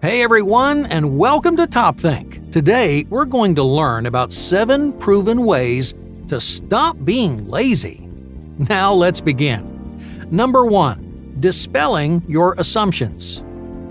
Hey everyone, and welcome to Top Think. Today, we're going to learn about 7 proven ways to stop being lazy. Now let's begin. Number 1. Dispelling your assumptions.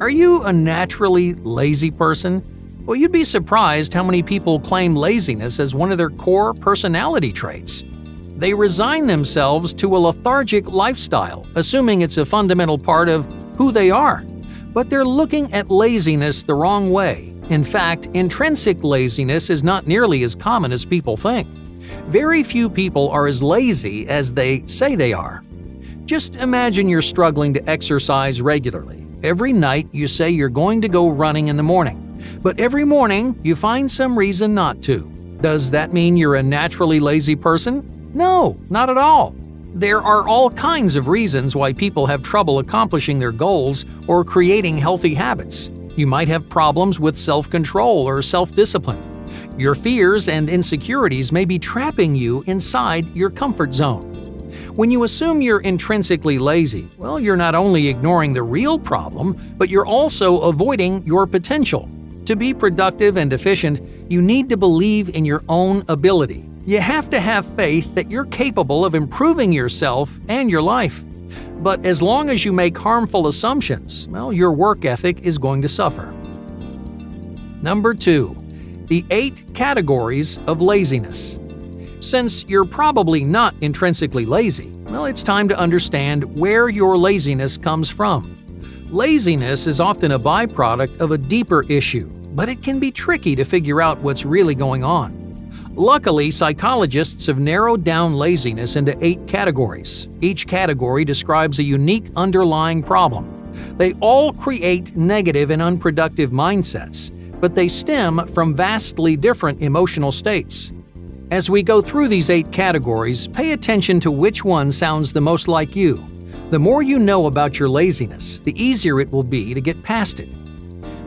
Are you a naturally lazy person? Well, you'd be surprised how many people claim laziness as one of their core personality traits. They resign themselves to a lethargic lifestyle, assuming it's a fundamental part of who they are. But they're looking at laziness the wrong way. In fact, intrinsic laziness is not nearly as common as people think. Very few people are as lazy as they say they are. Just imagine you're struggling to exercise regularly. Every night you say you're going to go running in the morning, but every morning you find some reason not to. Does that mean you're a naturally lazy person? No, not at all. There are all kinds of reasons why people have trouble accomplishing their goals or creating healthy habits. You might have problems with self-control or self-discipline. Your fears and insecurities may be trapping you inside your comfort zone. When you assume you're intrinsically lazy, well, you're not only ignoring the real problem, but you're also avoiding your potential. To be productive and efficient, you need to believe in your own ability. You have to have faith that you're capable of improving yourself and your life. But as long as you make harmful assumptions, well, your work ethic is going to suffer. Number 2. The 8 categories of laziness. Since you're probably not intrinsically lazy, well, it's time to understand where your laziness comes from. Laziness is often a byproduct of a deeper issue, but it can be tricky to figure out what's really going on. Luckily, psychologists have narrowed down laziness into 8 categories. Each category describes a unique underlying problem. They all create negative and unproductive mindsets, but they stem from vastly different emotional states. As we go through these 8 categories, pay attention to which one sounds the most like you. The more you know about your laziness, the easier it will be to get past it.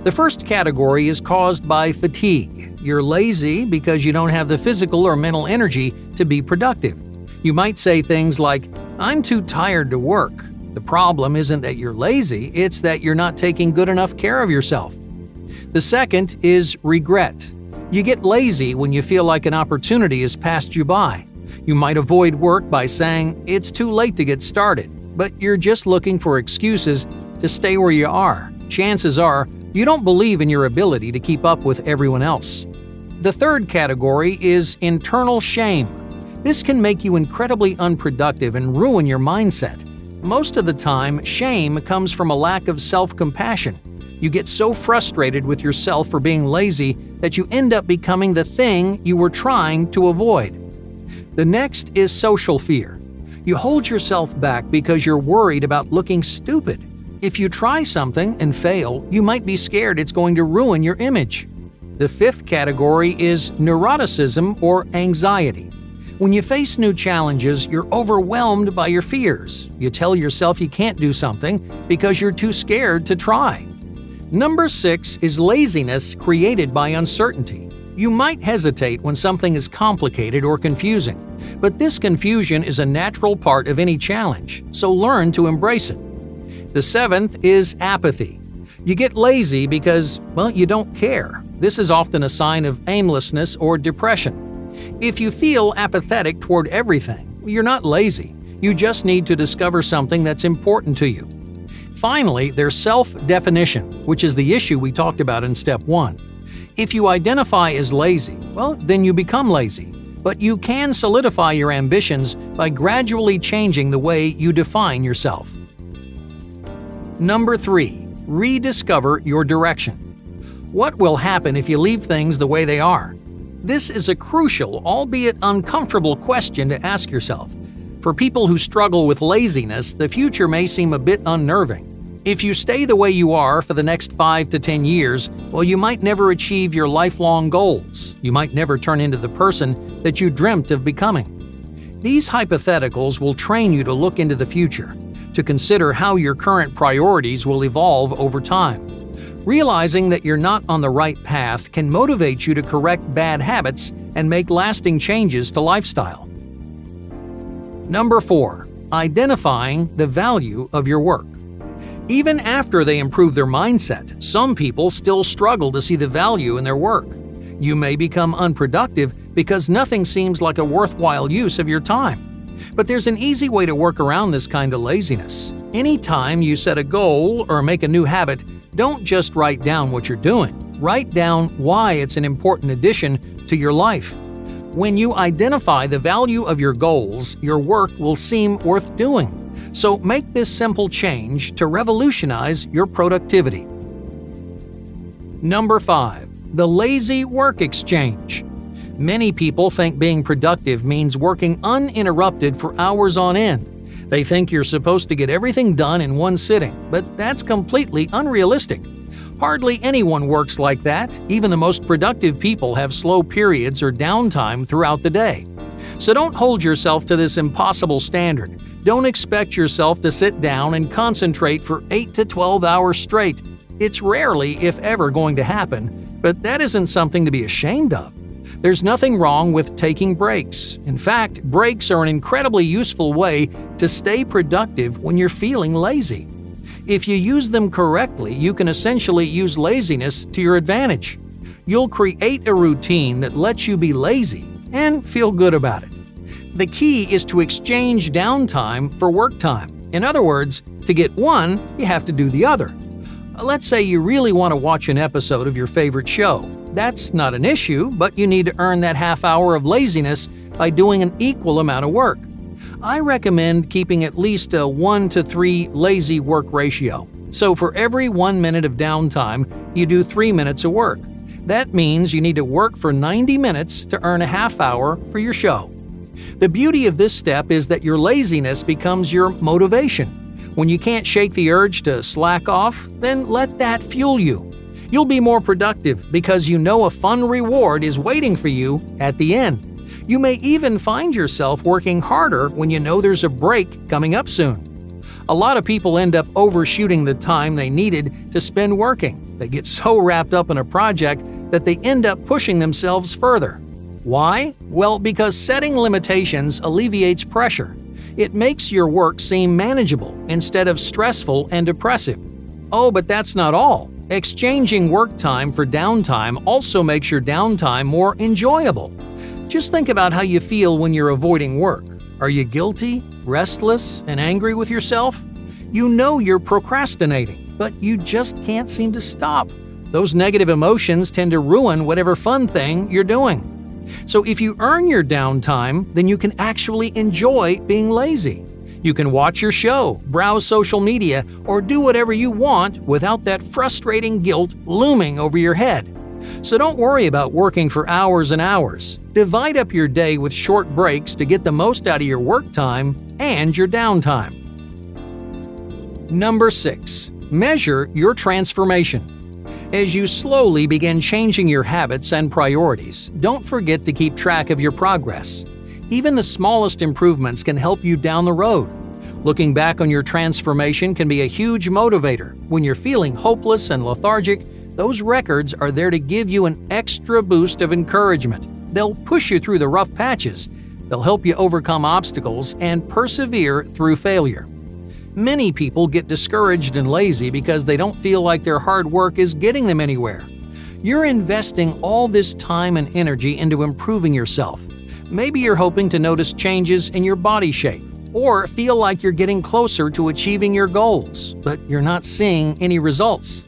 The first category is caused by fatigue. You're lazy because you don't have the physical or mental energy to be productive. You might say things like, "I'm too tired to work." The problem isn't that you're lazy, it's that you're not taking good enough care of yourself. The second is regret. You get lazy when you feel like an opportunity has passed you by. You might avoid work by saying, "It's too late to get started," but you're just looking for excuses to stay where you are. Chances are, you don't believe in your ability to keep up with everyone else. The third category is internal shame. This can make you incredibly unproductive and ruin your mindset. Most of the time, shame comes from a lack of self-compassion. You get so frustrated with yourself for being lazy that you end up becoming the thing you were trying to avoid. The next is social fear. You hold yourself back because you're worried about looking stupid. If you try something and fail, you might be scared it's going to ruin your image. The fifth category is neuroticism or anxiety. When you face new challenges, you're overwhelmed by your fears. You tell yourself you can't do something because you're too scared to try. Number 6 is laziness created by uncertainty. You might hesitate when something is complicated or confusing, but this confusion is a natural part of any challenge, so learn to embrace it. The 7th is apathy. You get lazy because, well, you don't care. This is often a sign of aimlessness or depression. If you feel apathetic toward everything, you're not lazy. You just need to discover something that's important to you. Finally, there's self-definition, which is the issue we talked about in step 1. If you identify as lazy, well, then you become lazy. But you can solidify your ambitions by gradually changing the way you define yourself. Number 3. Rediscover your direction. What will happen if you leave things the way they are? This is a crucial, albeit uncomfortable question to ask yourself. For people who struggle with laziness, the future may seem a bit unnerving. If you stay the way you are for the next 5 to 10 years, well, you might never achieve your lifelong goals. You might never turn into the person that you dreamt of becoming. These hypotheticals will train you to look into the future, to consider how your current priorities will evolve over time. Realizing that you're not on the right path can motivate you to correct bad habits and make lasting changes to lifestyle. Number 4. Identifying the value of your work. Even after they improve their mindset, some people still struggle to see the value in their work. You may become unproductive because nothing seems like a worthwhile use of your time. But there's an easy way to work around this kind of laziness. Anytime you set a goal or make a new habit, don't just write down what you're doing. Write down why it's an important addition to your life. When you identify the value of your goals, your work will seem worth doing. So make this simple change to revolutionize your productivity. Number 5. The lazy work exchange. Many people think being productive means working uninterrupted for hours on end. They think you're supposed to get everything done in one sitting, but that's completely unrealistic. Hardly anyone works like that. Even the most productive people have slow periods or downtime throughout the day. So don't hold yourself to this impossible standard. Don't expect yourself to sit down and concentrate for 8 to 12 hours straight. It's rarely, if ever, going to happen, but that isn't something to be ashamed of. There's nothing wrong with taking breaks. In fact, breaks are an incredibly useful way to stay productive when you're feeling lazy. If you use them correctly, you can essentially use laziness to your advantage. You'll create a routine that lets you be lazy and feel good about it. The key is to exchange downtime for work time. In other words, to get one, you have to do the other. Let's say you really want to watch an episode of your favorite show. That's not an issue, but you need to earn that half hour of laziness by doing an equal amount of work. I recommend keeping at least a 1 to 3 lazy work ratio. So for every 1 minute of downtime, you do 3 minutes of work. That means you need to work for 90 minutes to earn a half hour for your show. The beauty of this step is that your laziness becomes your motivation. When you can't shake the urge to slack off, then let that fuel you. You'll be more productive because you know a fun reward is waiting for you at the end. You may even find yourself working harder when you know there's a break coming up soon. A lot of people end up overshooting the time they needed to spend working. They get so wrapped up in a project that they end up pushing themselves further. Why? Well, because setting limitations alleviates pressure. It makes your work seem manageable instead of stressful and oppressive. Oh, but that's not all. Exchanging work time for downtime also makes your downtime more enjoyable. Just think about how you feel when you're avoiding work. Are you guilty, restless, and angry with yourself? You know you're procrastinating, but you just can't seem to stop. Those negative emotions tend to ruin whatever fun thing you're doing. So if you earn your downtime, then you can actually enjoy being lazy. You can watch your show, browse social media, or do whatever you want without that frustrating guilt looming over your head. So don't worry about working for hours and hours. Divide up your day with short breaks to get the most out of your work time and your downtime. Number 6. Measure your transformation. As you slowly begin changing your habits and priorities, don't forget to keep track of your progress. Even the smallest improvements can help you down the road. Looking back on your transformation can be a huge motivator. When you're feeling hopeless and lethargic, those records are there to give you an extra boost of encouragement. They'll push you through the rough patches. They'll help you overcome obstacles and persevere through failure. Many people get discouraged and lazy because they don't feel like their hard work is getting them anywhere. You're investing all this time and energy into improving yourself. Maybe you're hoping to notice changes in your body shape or feel like you're getting closer to achieving your goals, but you're not seeing any results.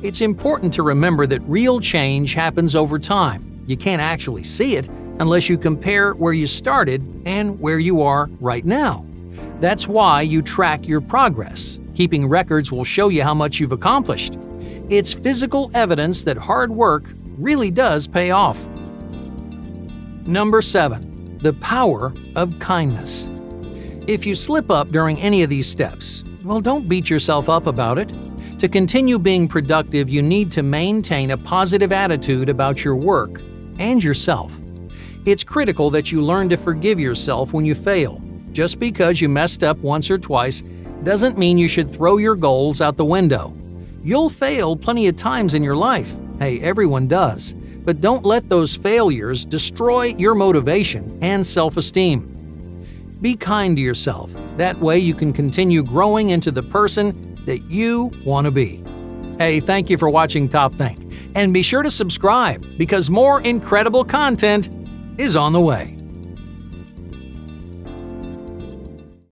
It's important to remember that real change happens over time. You can't actually see it unless you compare where you started and where you are right now. That's why you track your progress. Keeping records will show you how much you've accomplished. It's physical evidence that hard work really does pay off. Number 7. The power of kindness. If you slip up during any of these steps, well, don't beat yourself up about it. To continue being productive, you need to maintain a positive attitude about your work and yourself. It's critical that you learn to forgive yourself when you fail. Just because you messed up once or twice doesn't mean you should throw your goals out the window. You'll fail plenty of times in your life. Hey, everyone does. But don't let those failures destroy your motivation and self-esteem. Be kind to yourself. That way you can continue growing into the person that you want to be. Hey, thank you for watching Top Think, and be sure to subscribe because more incredible content is on the way.